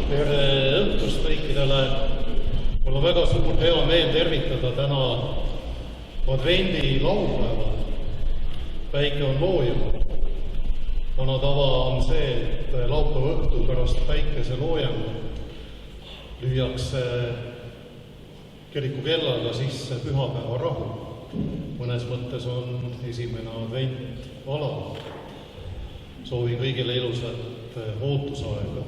Tere õhtust kõikidele! Mul on väga suur hea meel tervitada täna advendi laupäeval. Päike on loojunud. Vana tava on see, et laupäeva õhtu pärast päikese loojangut lüüakse kiriku kellaga sisse pühapäeva rahu. Mõnes mõttes on esimene advent alanud. Soovi kõigile ilusat ootusaega,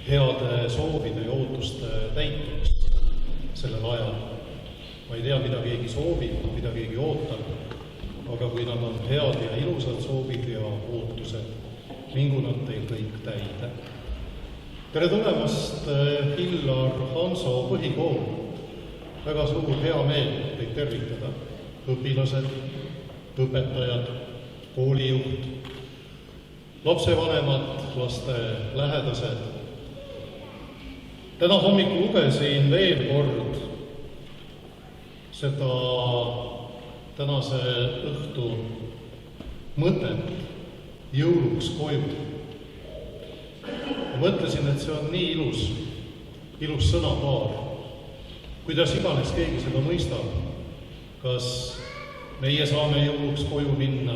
heade soovide ja ootuste täitumist sellel ajal. Ma ei tea, mida keegi soovib, mida keegi ootab, aga kui nad on head ja ilusad soovid ja ootused, mingu nad teil kõik täide. Tere tulemast Hillar Hanso põhikool. Väga suur hea meel teid tervitada. Õpilased, õpetajad, koolijuht, lapsevanemad, laste lähedased. Täna hommikul lugesin veel kord seda tänase õhtu mõtet jõuluks koju. Mõtlesin, et see on nii ilus sõnapaar. Kuidas iganes keegi seda mõistab, kas meie saame jõuluks koju minna,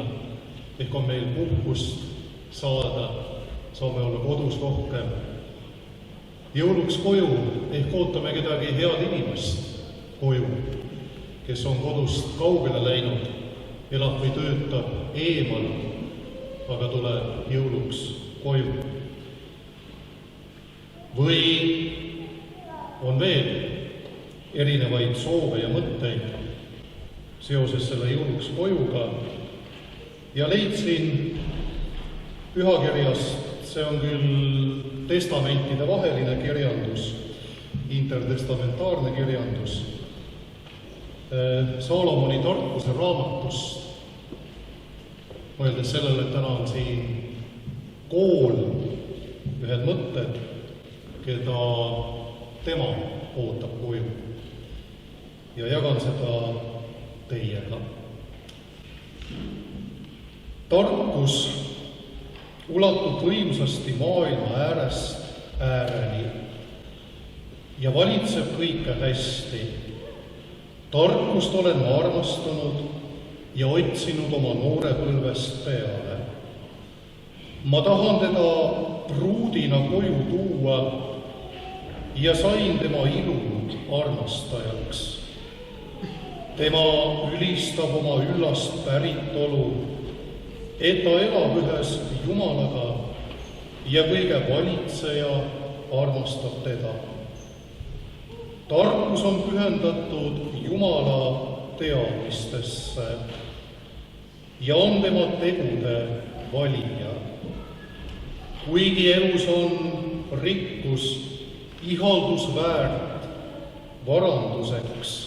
ehk on meil puhkust saada, saame olla kodus rohkem. Jõuluks koju ehk ootame kedagi head inimest koju, kes on kodust kaugele läinud, elab või töötab eemal, aga tuleb jõuluks koju. Või on veel erinevaid soove ja mõtteid seoses selle jõuluks kojuga ja leidsin pühakirjast, see on küll testamentide vaheline kirjandus, intertestamentaarne kirjandus, Saalomoni tarkuse raamatust, mõeldes sellele, et täna on siin kool, ühed mõtted, keda tema ootab koju ja jagan seda teiega. Tarkus ulatub võimsasti maailma äärest ääreni ja valitseb kõike hästi. Tarkust olen ma armastanud ja otsinud oma noorepõlvest peale. Ma tahan teda pruudina koju tuua ja sain tema ilud armastajaks. Tema ülistab oma üllast päritolu, et ta elab ühes Jumalaga ja kõige valitseja armastab teda. Tarkus on pühendatud Jumala teadmistesse ja on tema tegude valija. Kuigi elus on rikkus ihaldusväärt varanduseks,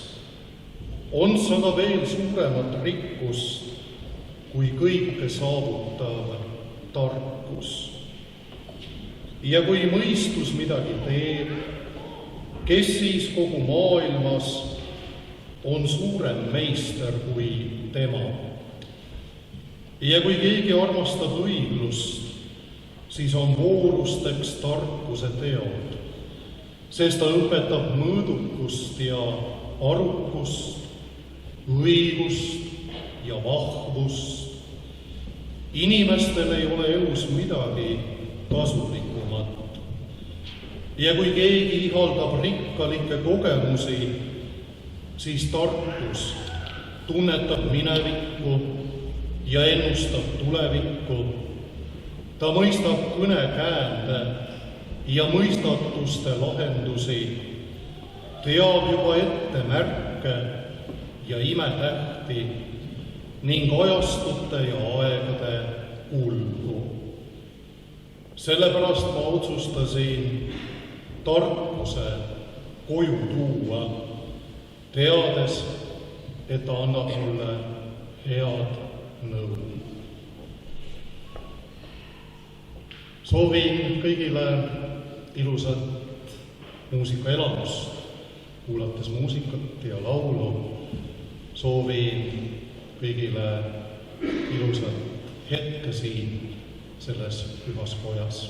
on seda veel suuremat rikkust kui kõike saavutav tarkus. Ja kui mõistus midagi teeb, kes siis kogu maailmas on suurem meister kui tema. Ja kui keegi armastab õiglust, siis on voorusteks tarkuse teod, sest ta õpetab mõõdukust ja arukust, õigust ja vahvust. Inimestel ei ole elus midagi kasulikumat. Ja kui keegi ihaldab rikkalikke kogemusi, siis tarkus tunnetab minevikku ja ennustab tulevikku. Ta mõistab kõnekäände ja mõistatuste lahendusi, teab juba ette märke ja imetähti ning ajastute ja aegade kulgu. Sellepärast ma otsustasin tarkuse koju tuua, teades, et ta annab mulle head nõu. Soovin kõigile ilusat muusikaelamust, kuulates muusikat ja laulu. Soovin kõigile ilusat hetke siin selles pühas pojas.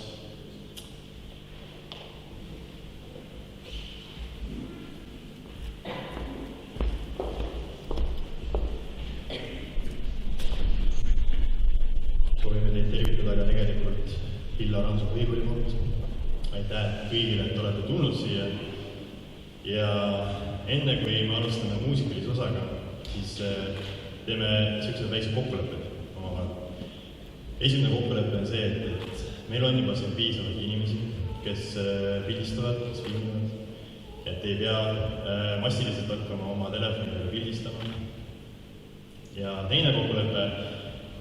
ülikooli poolt. Aitäh kõigile, et olete tulnud siia. Ja enne kui me alustame muusikalise osaga, siis teeme sellised väiksed kokkulepped omavahel. Esimene kokkulepe on see, et meil on juba siin piisavalt inimesi, kes pildistavad, kes filmivad, et ei pea massiliselt hakkama oma telefonidega pildistama. Ja teine kokkulepe,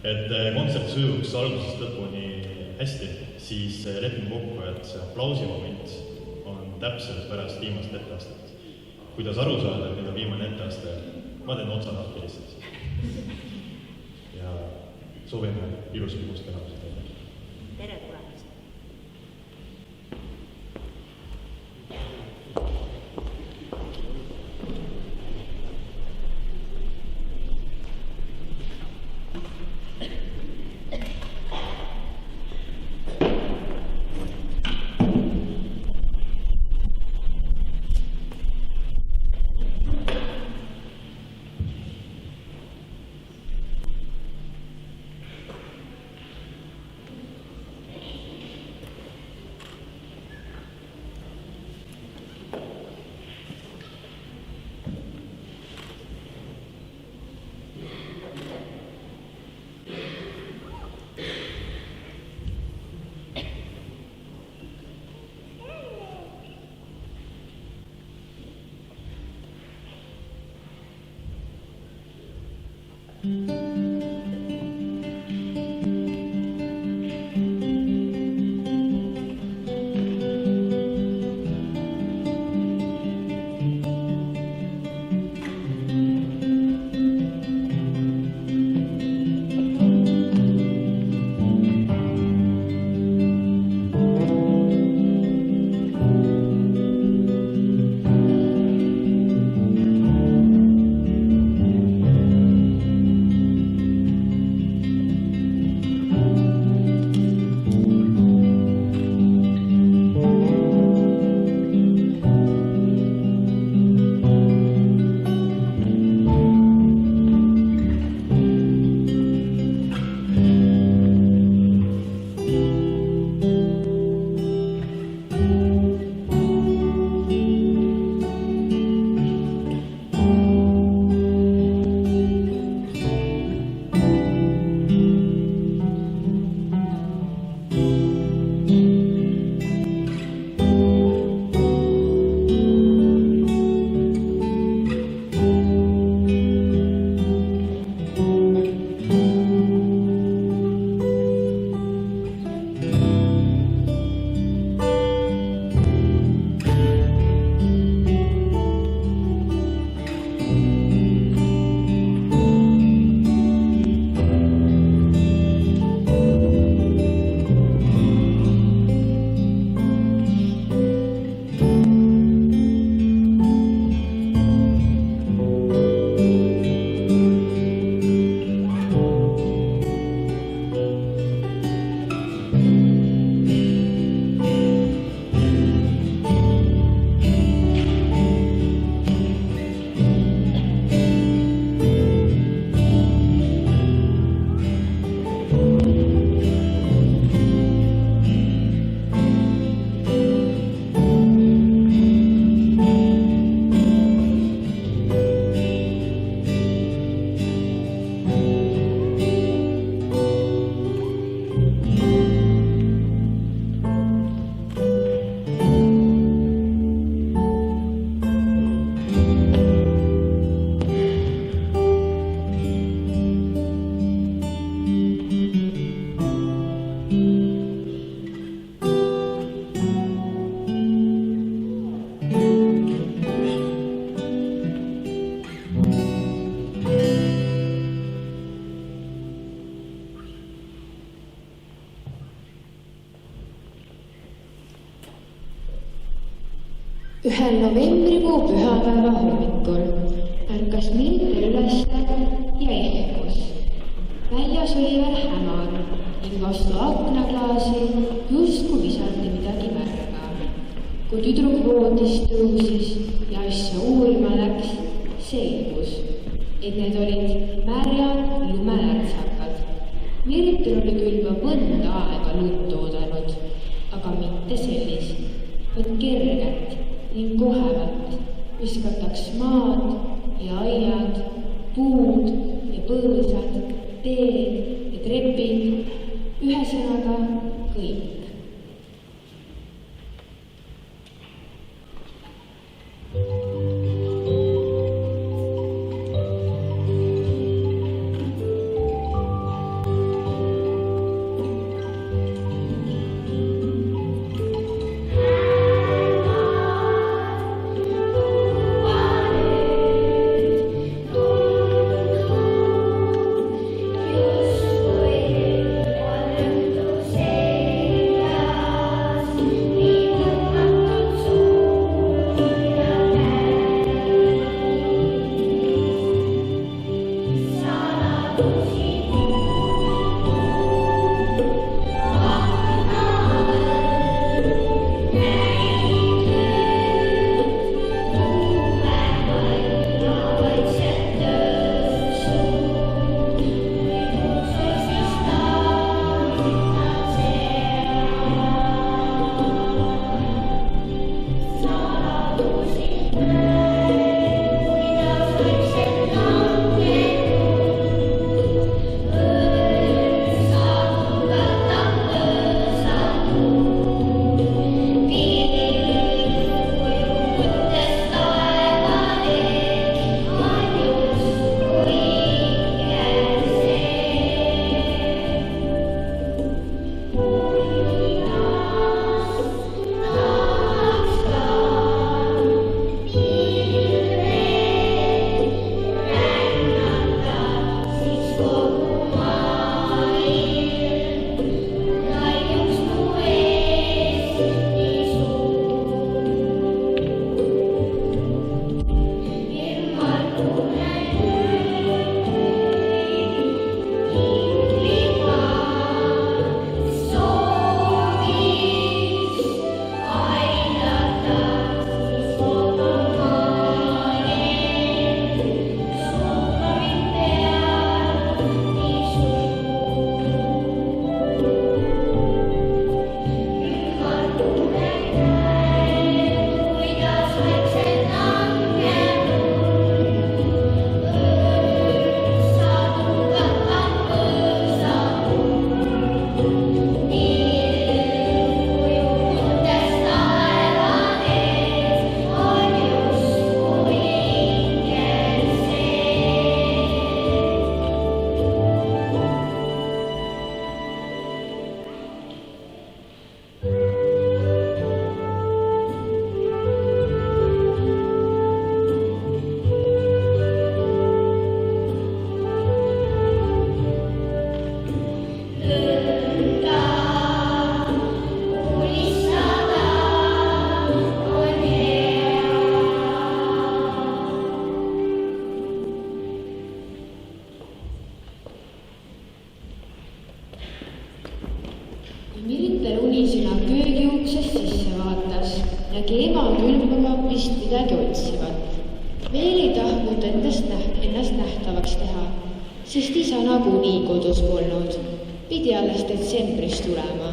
et kontsert sujuks algusest lõpuni hästi, siis lepime kokku, et see aplausi moment on täpselt pärast viimast etteastet. Kuidas aru saada, et meil on viimane etteaste, ma teen otsa lahti lihtsalt. Ja soovime ilusat muust tänavust teile. Tere tulemast! Ühel novembrikuu pühapäeva hommikul ärkas Mildred üles ja ehkus. Väljas oli veel hämar ning vastu aknaklaasi justkui visati midagi märga. Kui tüdruk voodist tõusis ja asja uurima läks, selgus, et need olid märjad lumelärtsakad. Mildred oli küll juba mõnda aega lund oodanud, aga mitte sellist, vaid kerget ning kohevat, mis kataks maad ja aiad, puud ja põõsad, teed ja trepid, ühesõnaga kõik. Miritel unisõna köögiuksest sisse vaatas, nägi ema külmkapist midagi otsivat. Veel ei tahtnud ennast nähtavaks teha, sest isa nagunii kodus polnud, pidi alles detsembris tulema.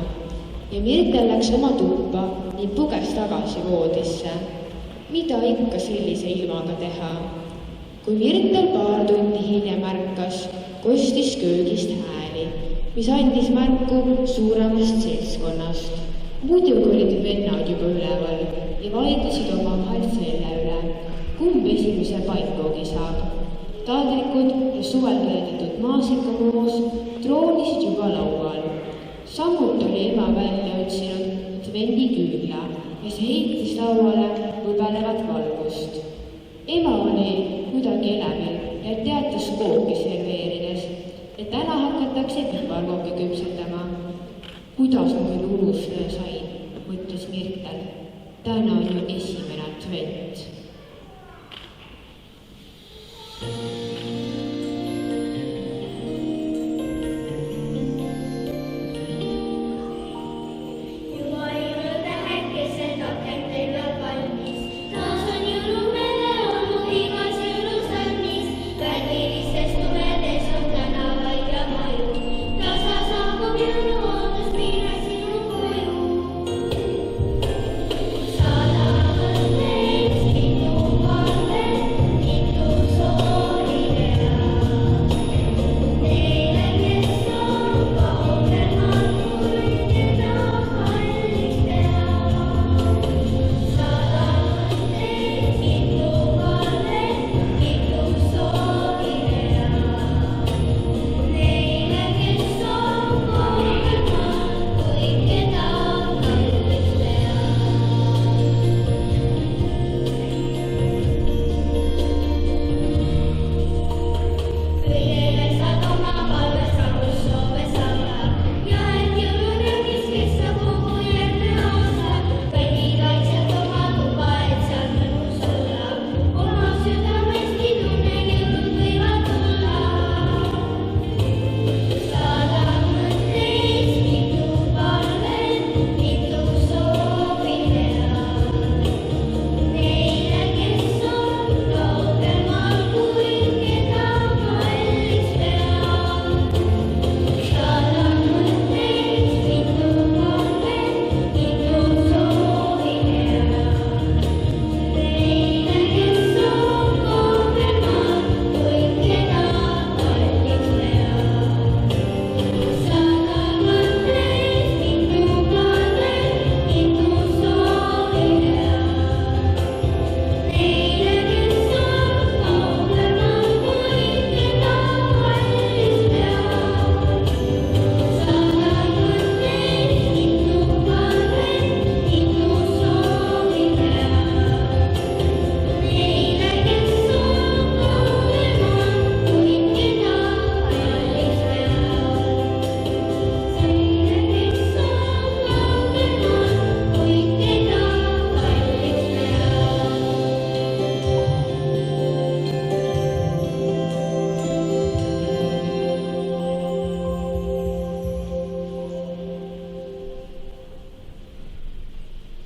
Ja Miritel läks oma tuppa ning puges tagasi voodisse. Mida ikka sellise ilmaga teha? Kui Miritel paar tundi hiljem ärkas, kostis köögist hääli, mis andis märku suuremast seltskonnast. Muidugi olid vennad juba üleval ja vaidlesid omavahel selle üle, kumb esimese painkoogi saab. Taldrikud ja suvel keedetud maasikakoos troonisid juba laual. Sammut oli ema välja otsinud vendiküüla ja see heitis lauale võbelevat valgust. Ema oli kuidagi elevil ja teatas kooki serveerides, et täna hakatakse piparkooki küpsetama. Kuidas ma küll unustada sain, mõtles Mirtel. Täna on ju esimene advent.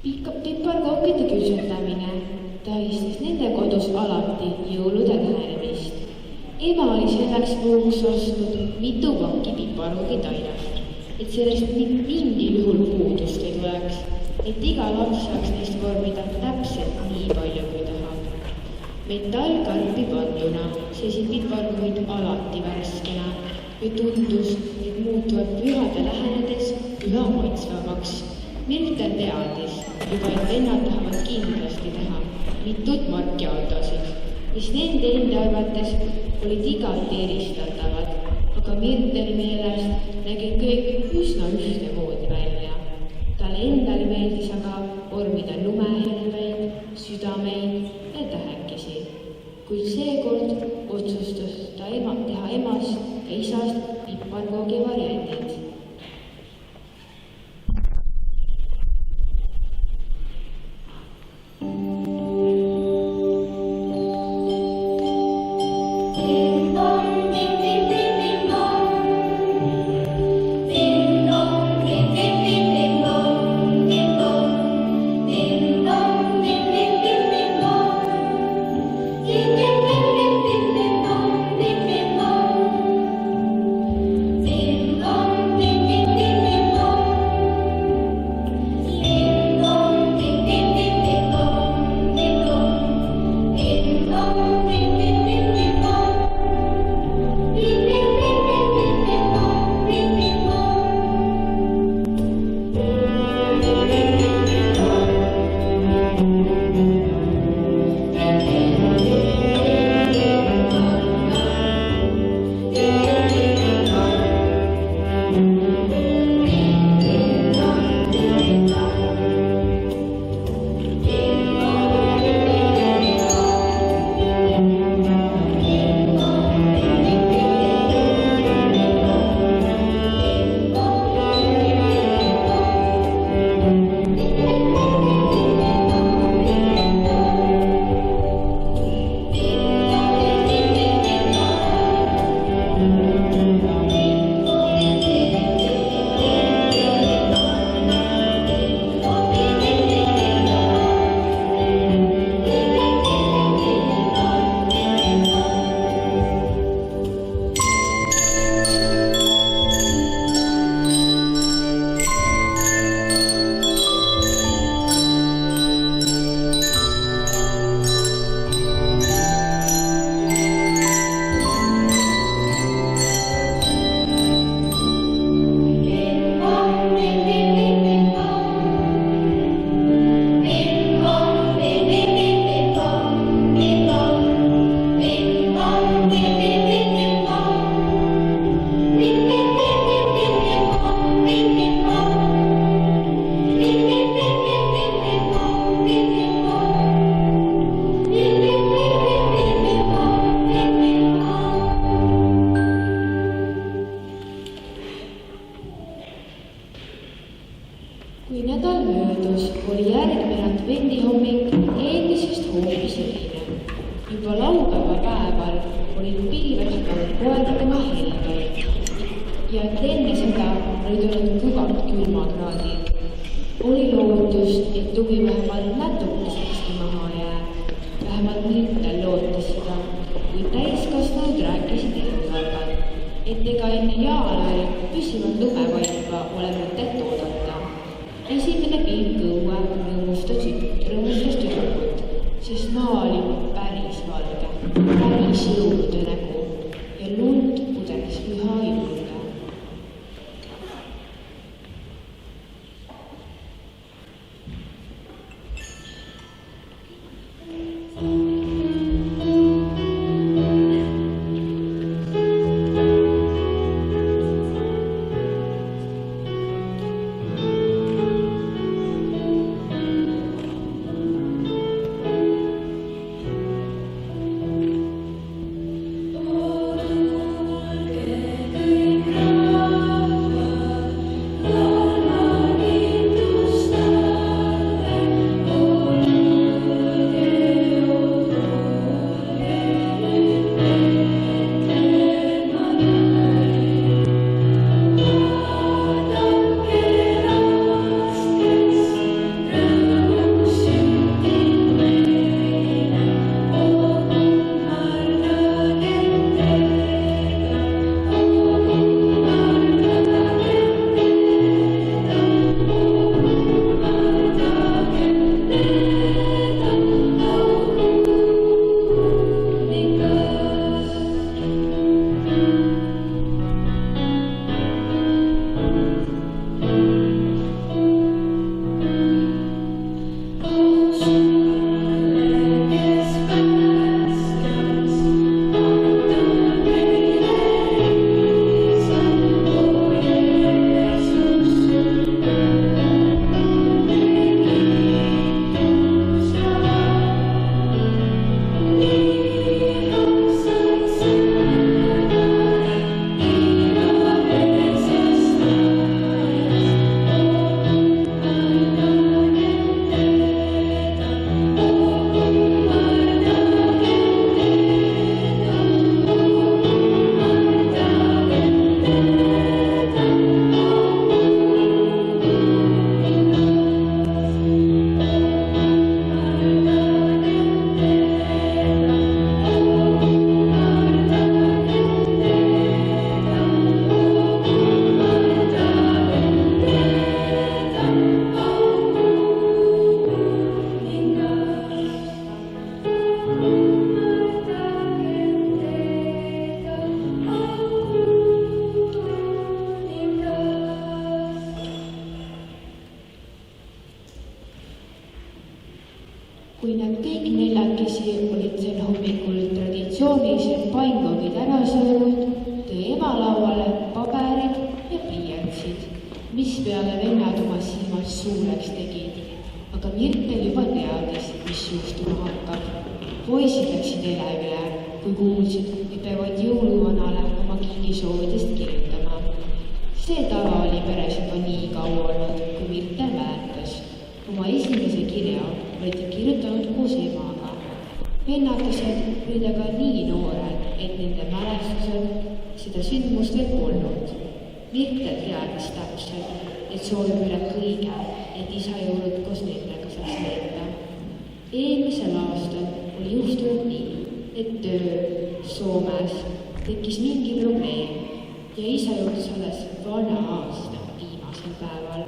Piparkookide küpsetamine tähistas nende kodus alati jõulude lähenemist. Ema oli selleks puhuks ostnud mitu pakki piparkookitainast, et sellest mingil juhul puudust ei tuleks, et iga laps saaks neist vormida täpselt nii palju, kui tahab. Metallkarpi panduna seisid piparkookid alati värskena ja tundus, et muutuvad pühade lähenedes üha maitsvamaks. Milter teadis juba, et vennad tahavad kindlasti teha mitut markiautosid, mis nende enda arvates olid igati eristatavad, aga Mirteli meelest nägid kõik üsna ühtemoodi välja. Tal endal meeldis aga vormida lumehelbeid, südameid ja tähekesi, kuid seekord otsustas ta teha emast ja isast piparkoogi variandid. kui nad kõik neljakesi olid sel hommikul traditsioonilised pannkoogid ära söönud, tõi ema lauale paberid ja pliiatsid, mispeale vennad oma silmad suureks tegid. Aga Mirtel juba teadis, mis juhtuma hakkab. Poisid läksid elevile, kui kuulsid, et peavad jõuluvanale oma kinnisoovidest kirjutama. See tava oli peres juba nii kaua olnud, kui Mirtel mäletas. Oma esimese kirja olid kirjutanud koos emaga. Vennakesed olid aga nii noored, et nende mälestused seda sündmust veel polnud. Mirtel teadis täpselt, et soovib üle kõige, et isa jõulud koos nendega saaks leida. Eelmisel aastal oli juhtunud nii, et töö Soomes tekkis mingi probleem ja isa jõudis alles vana aasta viimasel päeval.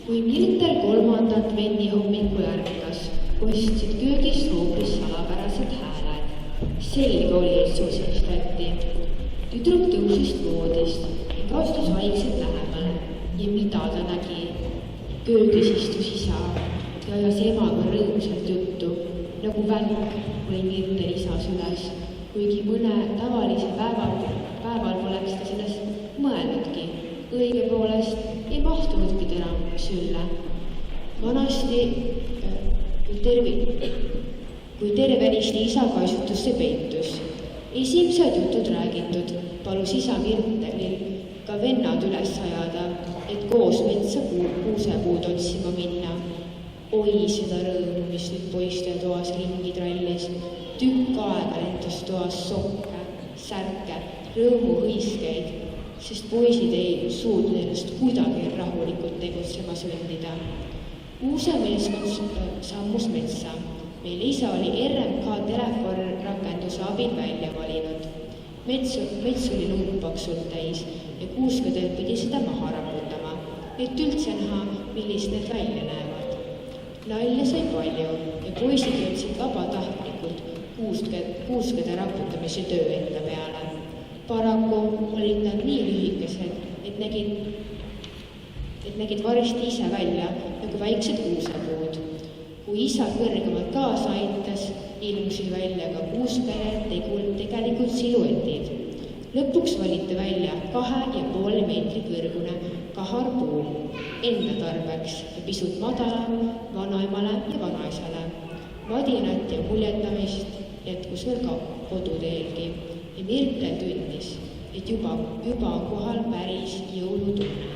kui Mirtel 3. advendi hommikul ärkas, kostsid köögist hoopis salapärased hääled. Selge oli, et susistati. Tüdruk tõusis voodist ning astus vaikselt lähemale ja mida ta nägi? Köögis istus isa ja ajas emaga rõõmsalt juttu, nagu välk oli Mirtel isa süles, kuigi mõne tavalise päeval poleks ta sellest mõelnudki. Õigepoolest ei mahtunudki ta enam sülle. Vanasti, kui tervenisti isa kaisutusse peitus. Esimesed jutud räägitud, palus isa Mirtelil ka vennad üles ajada, et koos metsa kuusepuud otsima minna. Oi seda rõõmu, mis nüüd poiste toas ringi trallis. Tükk aega lendas toas sokke, särke, rõõmuhõiskeid, sest poisid ei suutnud ennast kuidagi rahulikult tegutsema sundida. Kuusemeeskond sammus metsa. Meil isa oli RMK telefonrakenduse abil välja valinud. Mets oli numbpaksult täis ja kuuskedel pidi seda maha raputama, et üldse näha, millised need välja näevad. Nalja sai palju ja poisid jõudsid vabatahtlikult kuuskede raputamise töö enda peale. Paraku olid nad nii lühikesed, et nägid varsti ise välja nagu väiksed kuusepuud. Kui isa kõrgemalt kaasa aitas, ilmusid välja ka kuuskede tegelikult siluetid. Lõpuks valiti välja 2,5 meetri kõrgune kaharpuu enda tarbeks ja pisut madalam vanaemale ja vanaisale. Vadinat ja muljetamist jätkus veel ka koduteelgi ja Mirtel tundis, et juba on kohal päris jõulutunne.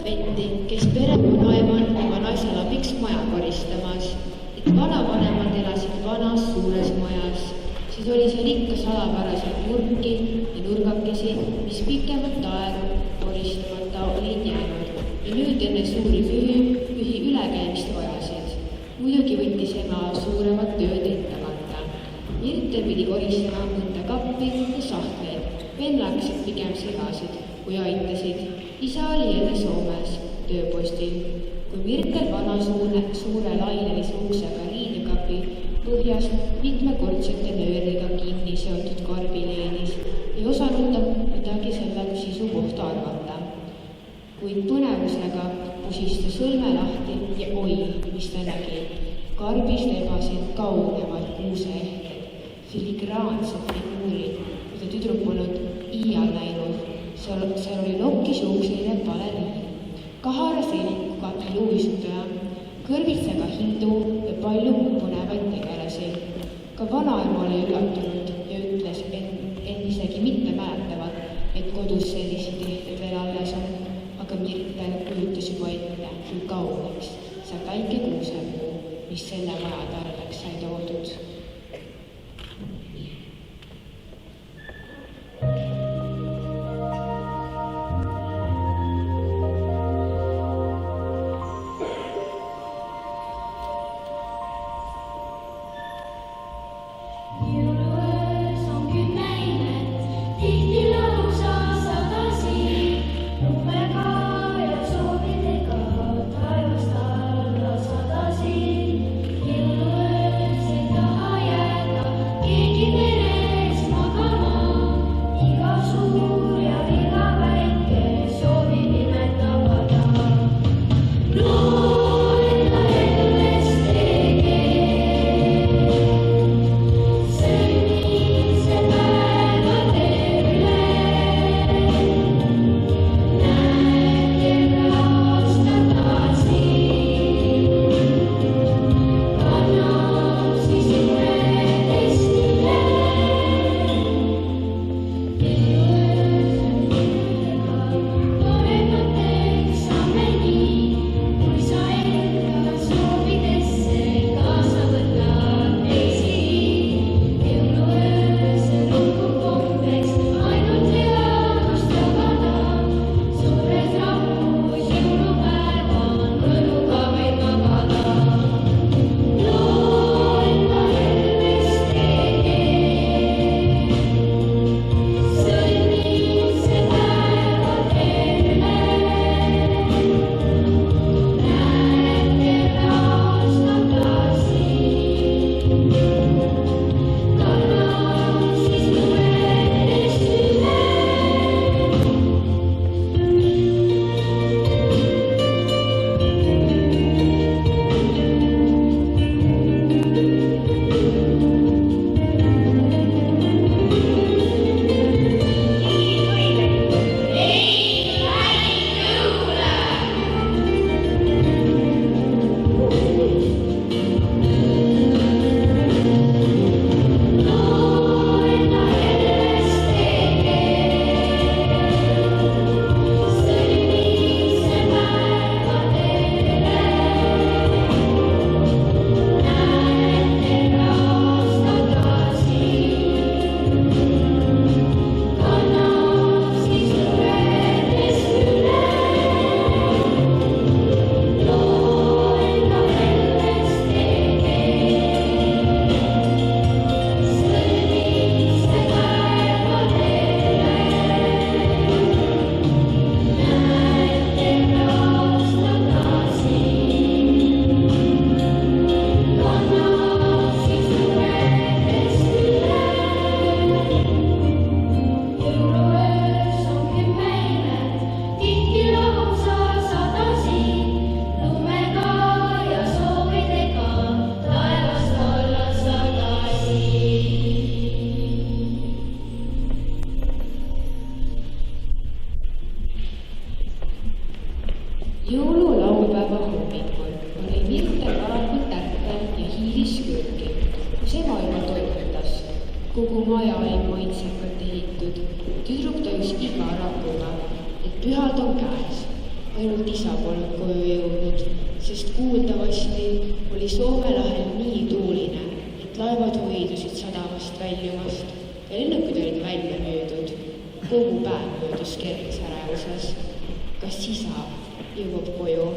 vendi, kes perevanaema naisel abiks maja koristamas, et vanavanemad elasid vanas suures majas, siis oli seal ikka salapäraseid nurki ja nurgakesi, mis pikemat aega koristamata olid jäänud ja nüüd enne suuri pühi ülekäimist vajasid. Muidugi võttis ema suuremat tööd ette kanda. Mirtel pidi koristama mõnda kappi ja sahtleid. Venlakesed pigem segasid, kui aitasid. Isa oli jälle Soomes tööpostil. Kui Mirtel vana suure lainelise uksega riidekapi põhjas mitmekordsete nööriga kinni seotud karbi leenis, ei osanud ta midagi selle sisu kohta arvata. Kuid põnevusega pusis ta sõlme lahti ja oi, mis ta nägi. Karbis lebasid kaunevad kuuseehted, filigraansed figuurid, mida tüdruk polnud iial näinud. Seal oli lokkis juukseline baleriin, kahara selikuga iluuisutaja, kõrvitsega hindu ja palju põnevaid tegelasi. Ka vanaema oli üllatunud ja ütles, et isegi mitte mäletavad, et kodus sellised tehted veel alles on. Aga Mirtel kujutas juba ette, kui kauneks see väike kuusepuu, mis selle maja tarbeks sai toodud. Jõululaupäeva hommikul oli Mirtel varakult ärkvel ja hiilis kööki, kus ema juba toimetas. Kogu maja oli maitsekalt ehitud. Tüdruk tajus iga rapuga, et pühad on käes. ainult isa polnud koju jõudnud, sest kuuldavasti oli Soome lahel nii tuuline, et laevad hoidusid sadamast väljumast ja lennukid olid välja müüdud. Kogu päev möödus kerges ärevuses. Kas isa jõuab koju?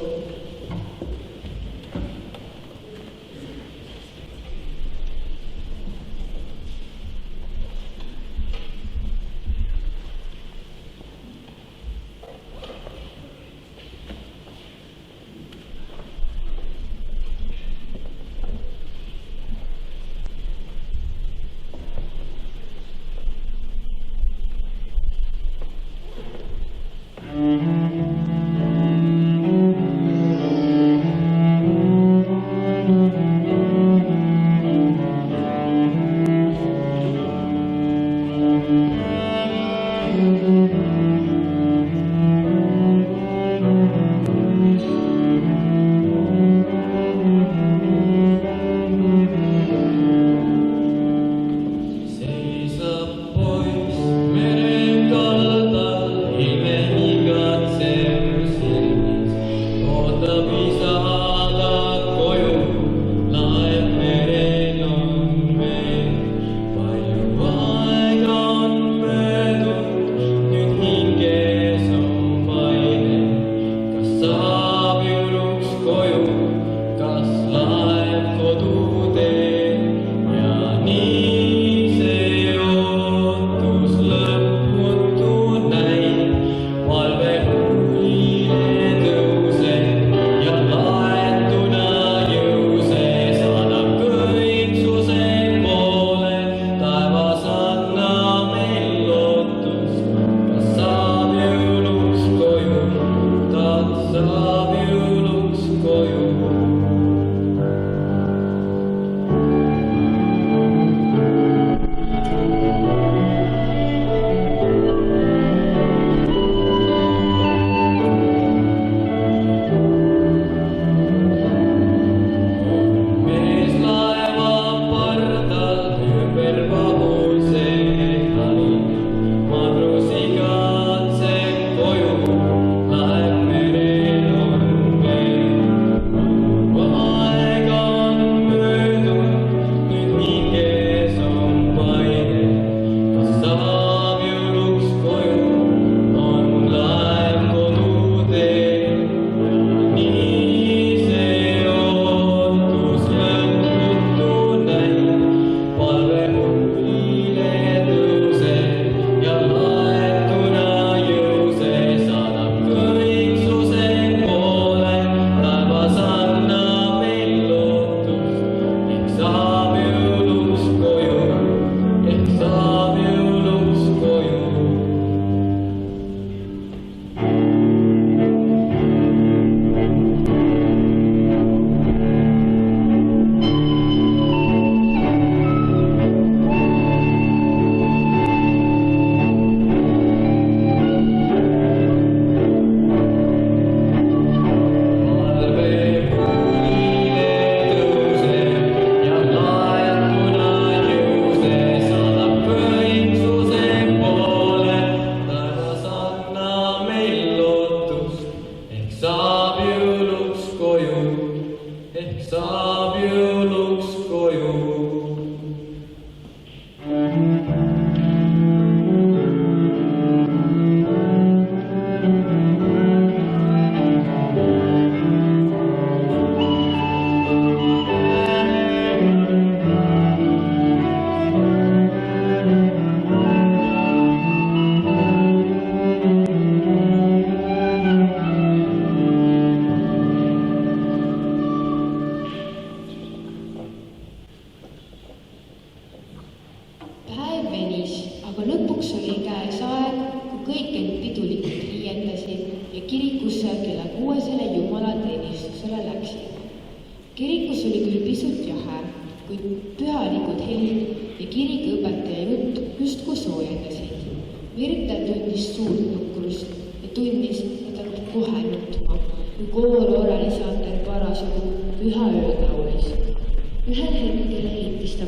Ühel hetkel heitis ta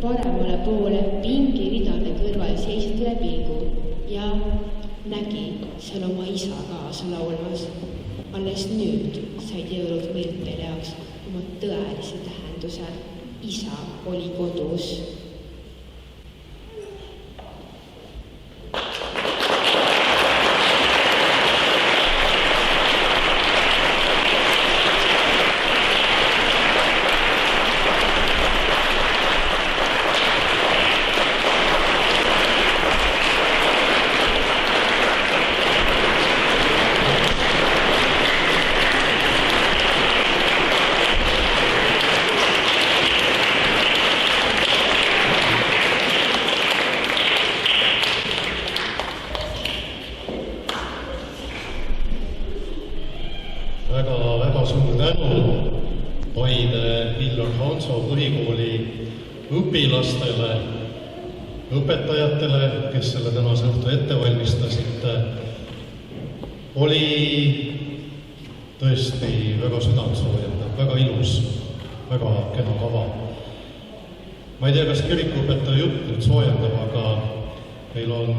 paremale poole pingiridade kõrval seisjatele pilgu ja nägi seal oma isa kaasa laulmas. Alles nüüd said jõulud Mirtel jaoks oma tõelise tähenduse. Isa oli kodus. Väga suur tänu Paide Illar Hanso põhikooli õpilastele, õpetajatele, kes selle tänase õhtu ette valmistasite. Oli tõesti väga südantsoojendav, väga ilus, väga kena kava. Ma ei tea, kas kirikuõpetaja jutt nüüd soojendab, aga meil on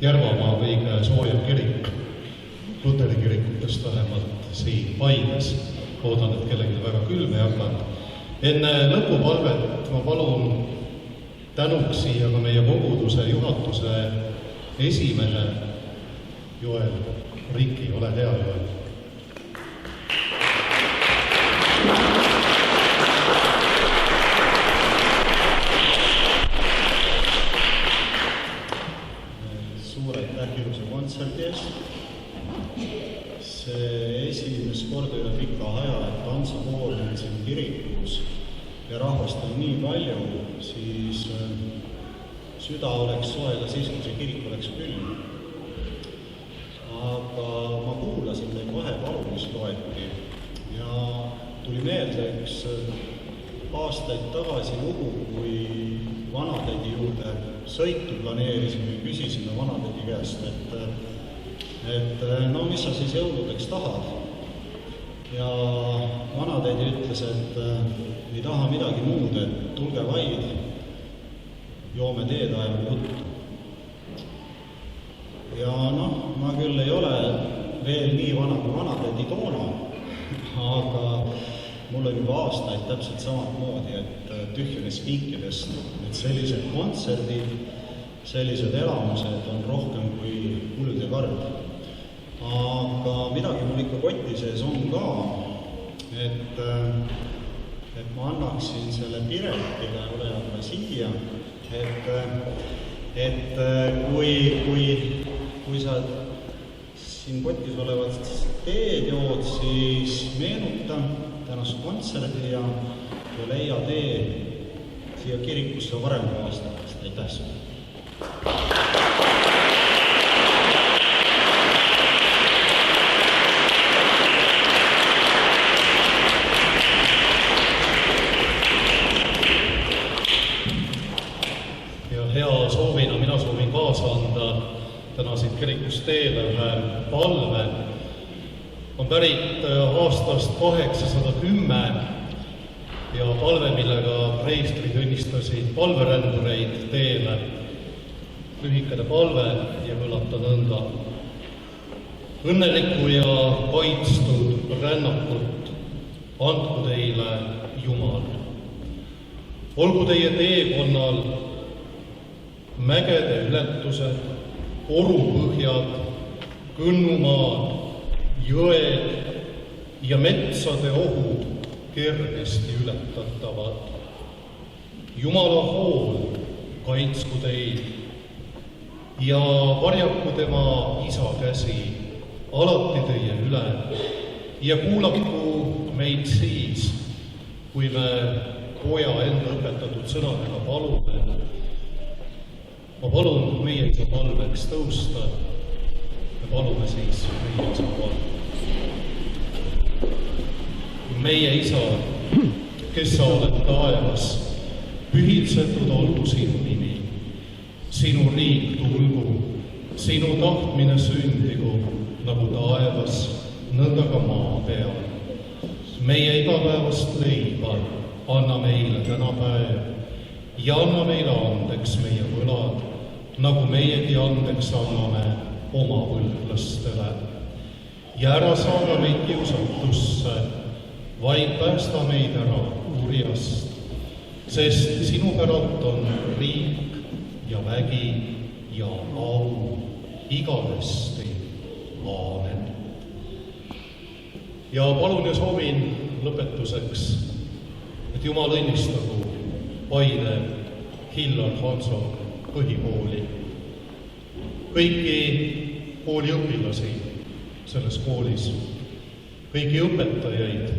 Järvamaa kõige soojem kirik, Luteri kirikutest vähemalt siin Paides. Loodan, et kellelgi väga külm ei hakanud. Enne lõpupalvet ma palun tänuks siia ka meie koguduse juhatuse esimehe Joel Riki. Ole hea, Joel. Suur aitäh ilusa kontserdi eest. See esimest korda üle pika aja, et Hansakool on siin kirikus ja rahvast on nii palju, siis süda oleks soe ka siis, kui see kirik oleks külm. Aga ma kuulasin neid vahepalu, mis loeti ja tuli meelde üks aastaid tagasi lugu, kui vanatädi juurde sõitu planeerisime ja küsisime vanatädi käest, et no mis sa siis jõuludeks tahad? Ja vanatädi ütles, et ei taha midagi muud, et tulge vaid, joome teed, ajame juttu. Ja noh, ma küll ei ole veel nii vana kui vanatädi toona, aga mul on juba aastaid täpselt samamoodi, et tühjene spiikidest, et sellised kontserdid, sellised elamused on rohkem kui kuld ja kard. Aga midagi mul ikka koti sees on ka, et ma annaksin selle Piretile olema siia, et kui sa siin kotis olevat teed jood, siis meenuta tänast kontserdi ja leia tee siia kirikusse varem kui aastakast. Aitäh sulle! Hea soovina mina soovin kaasa anda täna siit kirikust teele ühe palve. On pärit aastast 810 ja palve, millega preestrid õnnistasid palverändureid teele. Lühikene palve ja kõlab ta nõnda. Õnneliku ja kaitstud rännakut andku teile Jumal. Olgu teie teekonnal mägede ületused, orupõhjad, kõnnumaad, jõed ja metsade ohud kergesti ületatavad. Jumala hool kaitsku teid ja varjaku tema isa käsi alati teie üle ja kuulaku meid siis, kui me poja enda õpetatud sõnadega palume. Ma palun meie isa palveks tõusta ja palume siis meie isa palveks. Meie isa, kes sa oled taevas, pühitsetud olgu sinu nimi. Sinu riik tulgu, sinu tahtmine sündigu, nagu taevas, nõnda ka maa peal. Meie igapäevast leiba anna meile täna päev ja anna meile andeks meie võlad, nagu meiegi andeks anname oma võlglastele ja ära saa meid kiusatusse, vaid päästa meid ära kurjast, sest sinu päralt on riik ja vägi ja au igavesti. Aamen. Ja palun ja soovin lõpetuseks, et Jumal õnnistagu Paide Hillar Hanso põhikooli, kõiki kooliõpilasi selles koolis, kõiki õpetajaid,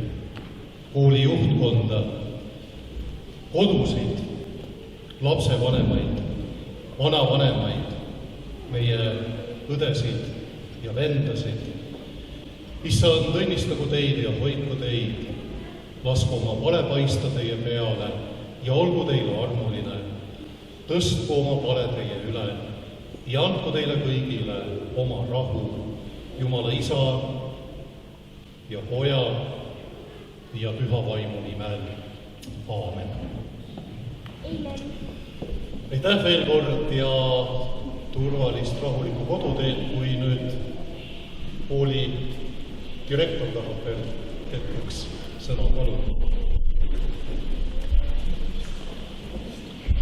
kooli juhtkonda, kodusid, lapsevanemaid, vanavanemaid, meie õdesid ja vendasid. Issand, õnnistagu teid ja hoidku teid, lasku oma pale paista teie peale ja olgu teile armuline, tõstku oma pale teie üle ja andku teile kõigile oma rahu, Jumala Isa ja Poja ja Püha Vaimu nimel. Aamen. Aitäh veel kord ja turvalist rahulikku koduteed, kui nüüd kooli direktor tahab veel hetkeks sõna, palun.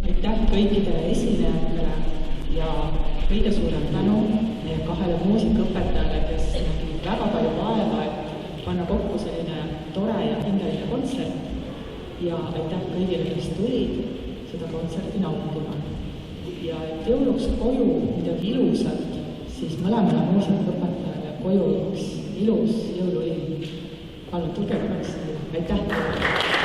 Aitäh kõikidele esinejatele ja kõige suurem tänu meie 2 muusikaõpetajale, kes nägid väga palju vaeva, et panna kokku selline tore ja hingeline kontsert. Ja aitäh kõigile, kes tulid seda kontserti nautima. Ja et jõuluks koju midagi ilusat, siis mõlemale muusikaõpetajale koju üks ilus jõuluilm. Palun tulge korraks. Aitäh teile!